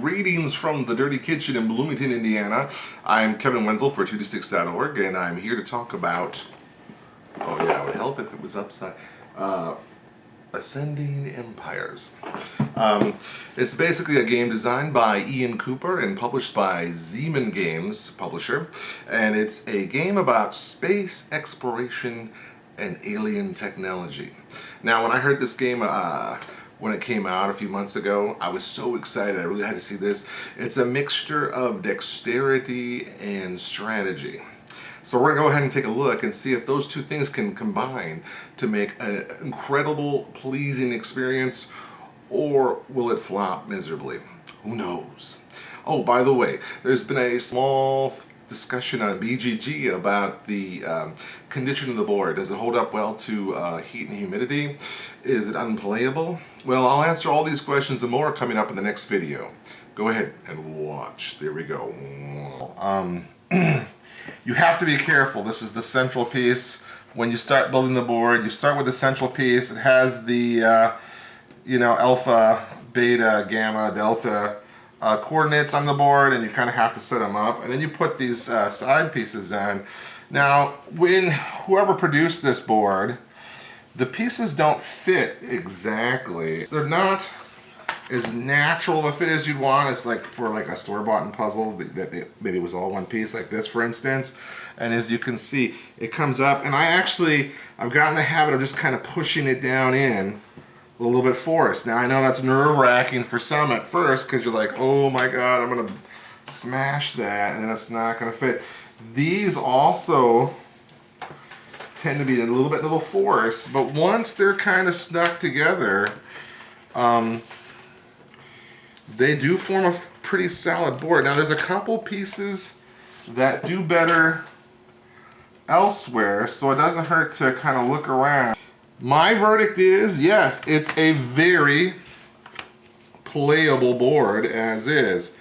Greetings from the Dirty Kitchen in Bloomington, Indiana. I'm Kevin Wenzel for 226.org, and I'm here to talk about, oh yeah, it would help if it was upside, Ascending Empires. It's basically a game designed by Ian Cooper and published by Zeman Games, publisher, and it's a game about space exploration and alien technology. Now, when I heard this game when it came out a few months ago, I was so excited. I really had to see this. It's a mixture of dexterity and strategy. So we're gonna go ahead and take a look and see if those two things can combine to make an incredible, pleasing experience, or will it flop miserably? Who knows? Oh, by the way, there's been a small discussion on BGG about the condition of the board. Does it hold up well to heat and humidity? Is it unplayable? Well, I'll answer all these questions and more coming up in the next video. Go ahead and watch. There we go. You have to be careful. This is the central piece. When you start building the board, you start with the central piece. It has the alpha, beta, gamma, delta coordinates on the board, and you kind of have to set them up, and then you put these side pieces in. Now, when whoever produced this board, the pieces don't fit exactly. They're not as natural of a fit as you'd want. It's like for like a store-bought puzzle that maybe it was all one piece, like this for instance. And as you can see, it comes up, and I've gotten the habit of just kind of pushing it down in a little bit forced. Now I know that's nerve-wracking for some at first because you're like, oh my god, I'm gonna smash that, and it's not gonna fit. These also tend to be a little forced, but once they're kind of snuck together, they do form a pretty solid board. Now there's a couple pieces that do better elsewhere, so it doesn't hurt to kind of look around. My verdict is, yes, it's a very playable board as is.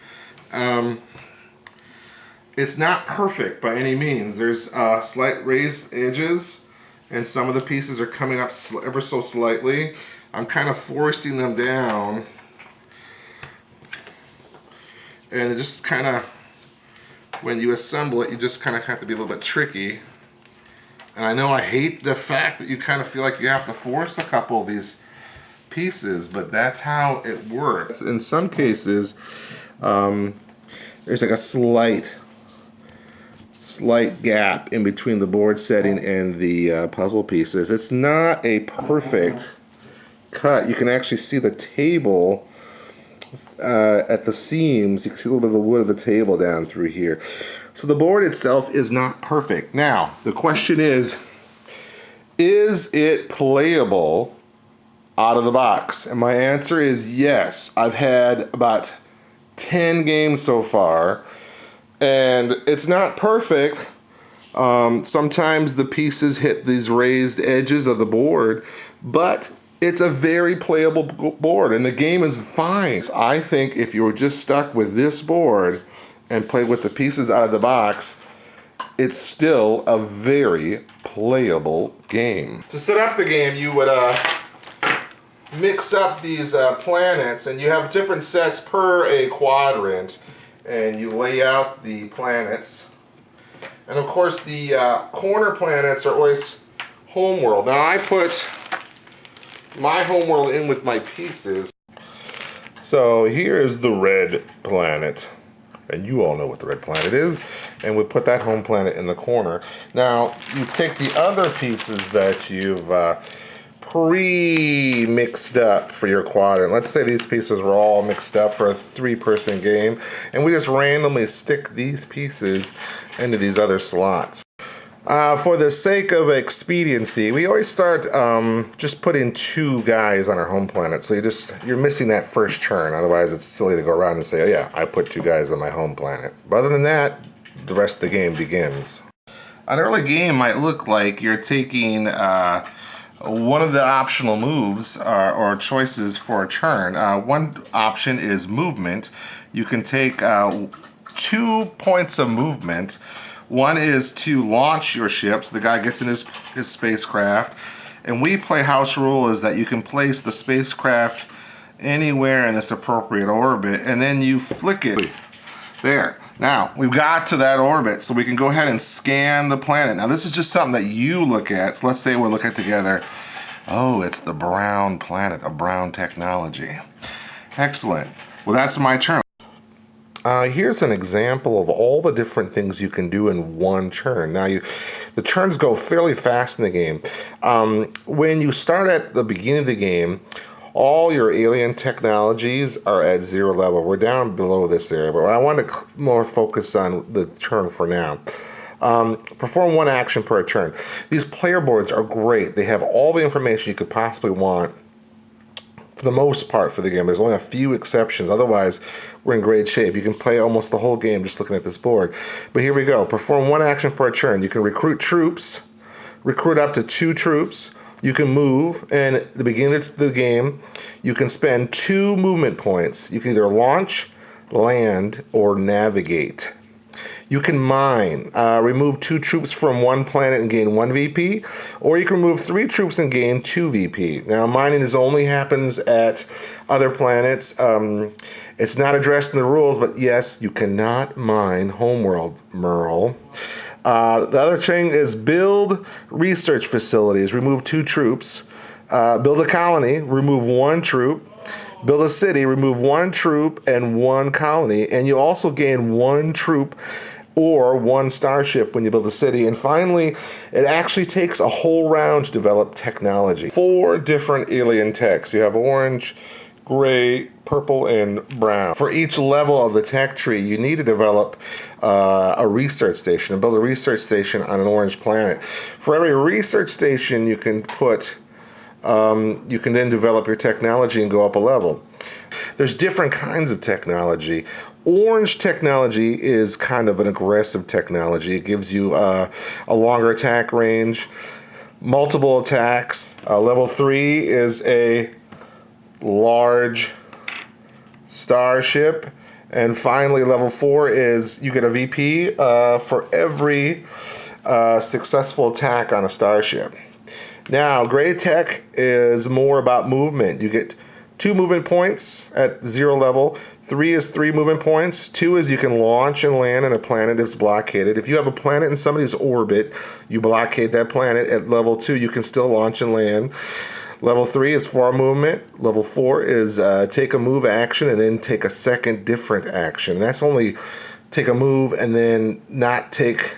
It's not perfect by any means. There's slight raised edges, and some of the pieces are coming up ever so slightly. I'm kind of forcing them down, and it just kind of, when you assemble it, you just kind of have to be a little bit tricky. And I know I hate the fact that you kind of feel like you have to force a couple of these pieces, but that's how it works. In some cases, there's like a slight gap in between the board setting and the puzzle pieces. It's not a perfect cut. You can actually see the table at the seams. You can see a little bit of the wood of the table down through here. So the board itself is not perfect. Now, the question is it playable out of the box? And my answer is yes. I've had about 10 games so far, and it's not perfect. Sometimes the pieces hit these raised edges of the board, but it's a very playable board, and the game is fine. I think if you were just stuck with this board and play with the pieces out of the box, it's still a very playable game. To set up the game, you would mix up these planets, and you have different sets per a quadrant, and you lay out the planets. And of course, the corner planets are always homeworld. Now I put my homeworld in with my pieces. So here is the red planet. And you all know what the red planet is, and we put that home planet in the corner. Now, you take the other pieces that you've pre-mixed up for your quadrant. Let's say these pieces were all mixed up for a 3-person game, and we just randomly stick these pieces into these other slots. For the sake of expediency, we always start just putting 2 guys on our home planet. So you're missing that first turn. Otherwise, it's silly to go around and say, oh yeah, I put 2 guys on my home planet. But other than that, the rest of the game begins. An early game might look like you're taking one of the optional moves or choices for a turn. One option is movement. You can take 2 points of movement. One is to launch your ship, so the guy gets in his spacecraft, and we play house rule is that you can place the spacecraft anywhere in this appropriate orbit, and then you flick it. There. Now, we've got to that orbit, so we can go ahead and scan the planet. Now, this is just something that you look at. So let's say we're looking together. Oh, it's the brown planet, a brown technology. Excellent. Well, that's my turn. Here's an example of all the different things you can do in one turn. Now, the turns go fairly fast in the game. When you start at the beginning of the game, all your alien technologies are at 0 level. We're down below this area, but I want to more focus on the turn for now. Perform 1 action per turn. These player boards are great. They have all the information you could possibly want for the most part for the game. There's only a few exceptions. Otherwise, we're in great shape. You can play almost the whole game just looking at this board. But here we go. Perform 1 action per turn. You can recruit troops, recruit up to 2 troops. You can move, and at the beginning of the game, you can spend 2 movement points. You can either launch, land, or navigate. You can mine, remove 2 troops from one planet and gain 1 VP, or you can remove 3 troops and gain 2 VP. Now, mining only happens at other planets. It's not addressed in the rules, but yes, you cannot mine homeworld, Merle. The other thing is build research facilities, remove 2 troops. Build a colony, remove 1 troop. Build a city, remove 1 troop and 1 colony. And you also gain 1 troop or 1 starship when you build a city. And finally, it actually takes a whole round to develop technology. 4 different alien techs. You have orange, gray, purple, and brown. For each level of the tech tree, you need to develop a research station and build a research station on an orange planet. For every research station you can put, you can then develop your technology and go up a level. There's different kinds of technology. Orange technology is kind of an aggressive technology. It gives you a longer attack range, multiple attacks. Level 3 is a large starship, and finally level 4 is you get a VP for every successful attack on a starship. Now, gray tech is more about movement. You get 2 movement points at 0 level. 3 is 3 movement points. 2 is you can launch and land on a planet that's blockaded. If you have a planet in somebody's orbit, you blockade that planet. At level 2, you can still launch and land. Level 3 is 4 movement. Level 4 is take a move action and then take a second different action. That's only take a move and then not take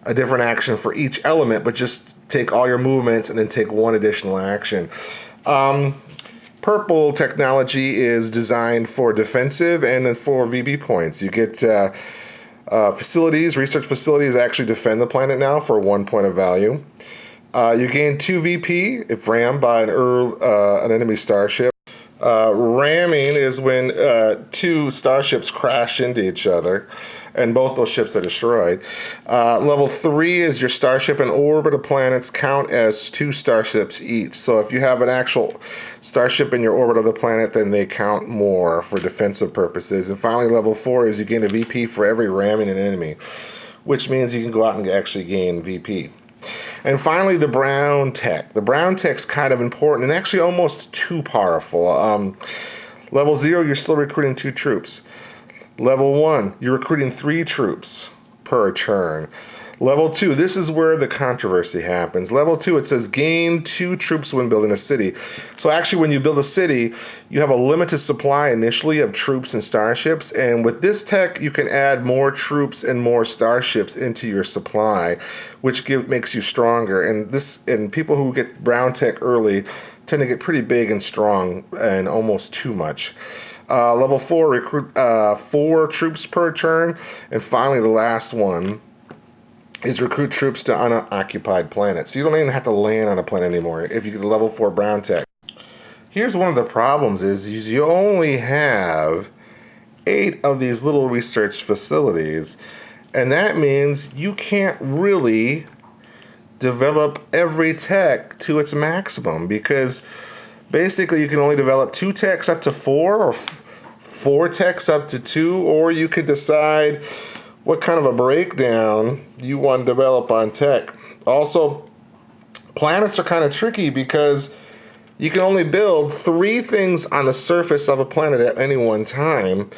a different action for each element, but just take all your movements and then take 1 additional action. Purple technology is designed for defensive and then for VP points. You get facilities, research facilities actually defend the planet now for 1 point of value. You gain 2 VP if rammed by an enemy starship. Ramming is when 2 starships crash into each other and both those ships are destroyed. Level 3 is your starship and orbit of planets count as 2 starships each. So if you have an actual starship in your orbit of the planet, then they count more for defensive purposes. And finally, level 4 is you gain a VP for every ramming an enemy, which means you can go out and actually gain VP. And finally, the brown tech. The brown tech's kind of important and actually almost too powerful. Level 0, you're still recruiting 2 troops. Level 1, you're recruiting 3 troops per turn. Level 2, this is where the controversy happens. Level 2, it says gain 2 troops when building a city. So actually when you build a city, you have a limited supply initially of troops and starships, and with this tech, you can add more troops and more starships into your supply, which makes you stronger. And people who get brown tech early tend to get pretty big and strong and almost too much. Level 4, recruit 4 troops per turn. And finally, the last one is recruit troops to unoccupied planets. So you don't even have to land on a planet anymore if you get the level 4 brown tech. Here's one of the problems is you only have 8 of these little research facilities. And that means you can't really develop every tech to its maximum, because basically you can only develop 2 techs up to 4 or 4 techs up to 2, or you could decide what kind of a breakdown you want to develop on tech. Also, planets are kind of tricky because you can only build 3 things on the surface of a planet at any one time.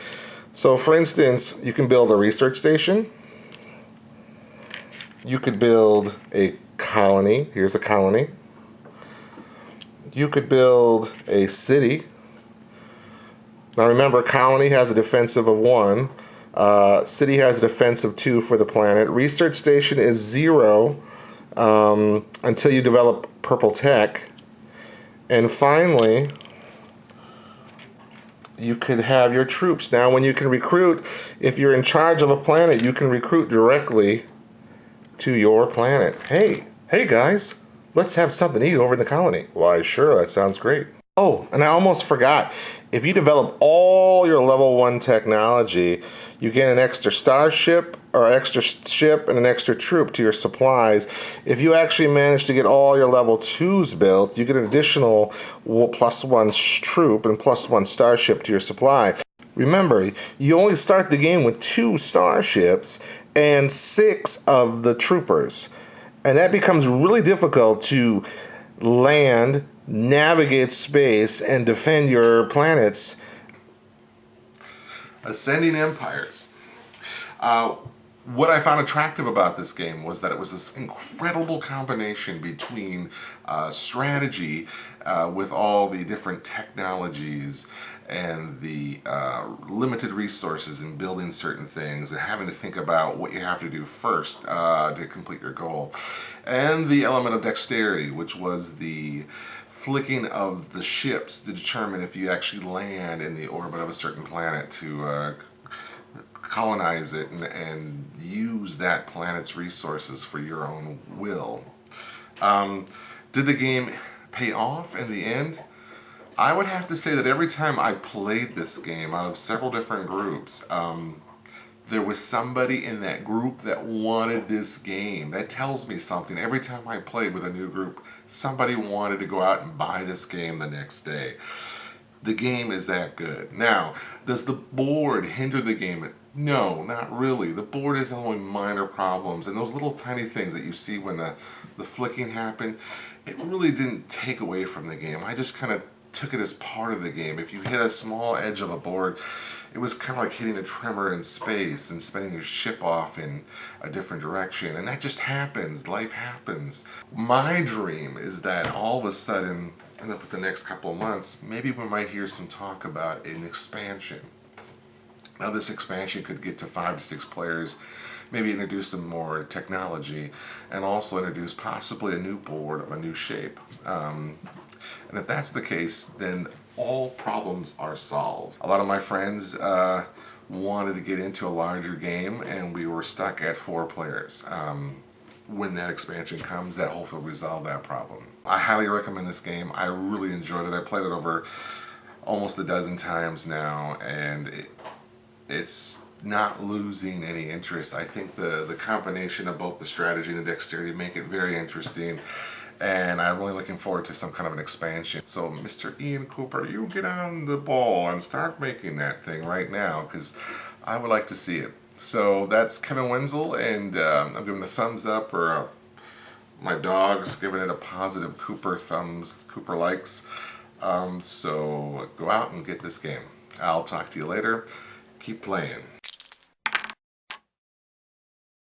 So for instance, you can build a research station. You could build a colony. Here's a colony. You could build a city. Now remember, colony has a defensive of 1. City has a defense of 2 for the planet. Research station is 0 until you develop purple tech. And finally, you could have your troops. Now when you can recruit, if you're in charge of a planet, you can recruit directly to your planet. Hey guys, let's have something to eat over in the colony. Why, sure, that sounds great. Oh, and I almost forgot. If you develop all your level 1 technology, you get an extra starship or extra ship and an extra troop to your supplies. If you actually manage to get all your level 2s built, you get an additional +1 troop and +1 starship to your supply. Remember, you only start the game with 2 starships and 6 of the troopers. And that becomes really difficult to land, navigate space, and defend your planets. Ascending empires. What I found attractive about this game was that it was this incredible combination between strategy with all the different technologies and the limited resources in building certain things and having to think about what you have to do first to complete your goal. And the element of dexterity, which was the flicking of the ships to determine if you actually land in the orbit of a certain planet to colonize it and use that planet's resources for your own will. Did the game pay off in the end? I would have to say that every time I played this game out of several different groups, there was somebody in that group that wanted this game. That tells me something. Every time I played with a new group, somebody wanted to go out and buy this game the next day. The game is that good. Now, does the board hinder the game? No, not really. The board has only minor problems, and those little tiny things that you see when the flicking happened, it really didn't take away from the game. I just kind of took it as part of the game. If you hit a small edge of a board, it was kind of like hitting a tremor in space and spinning your ship off in a different direction. And that just happens. Life happens. My dream is that all of a sudden, in the next couple of months, maybe we might hear some talk about an expansion. Now this expansion could get to 5 to 6 players, maybe introduce some more technology, and also introduce possibly a new board of a new shape. And if that's the case, then all problems are solved. A lot of my friends wanted to get into a larger game, and we were stuck at 4 players. When that expansion comes, that hopefully will resolve that problem. I highly recommend this game. I really enjoyed it. I played it over almost a dozen times now, and it's not losing any interest. I think the combination of both the strategy and the dexterity make it very interesting, and I'm really looking forward to some kind of an expansion. So Mr. Ian Cooper, you get on the ball and start making that thing right now, because I would like to see it. So that's Kevin Wenzel, and I'm giving the thumbs up, or my dog's giving it a positive Cooper thumbs, Cooper likes. So go out and get this game. I'll talk to you later. Keep playing.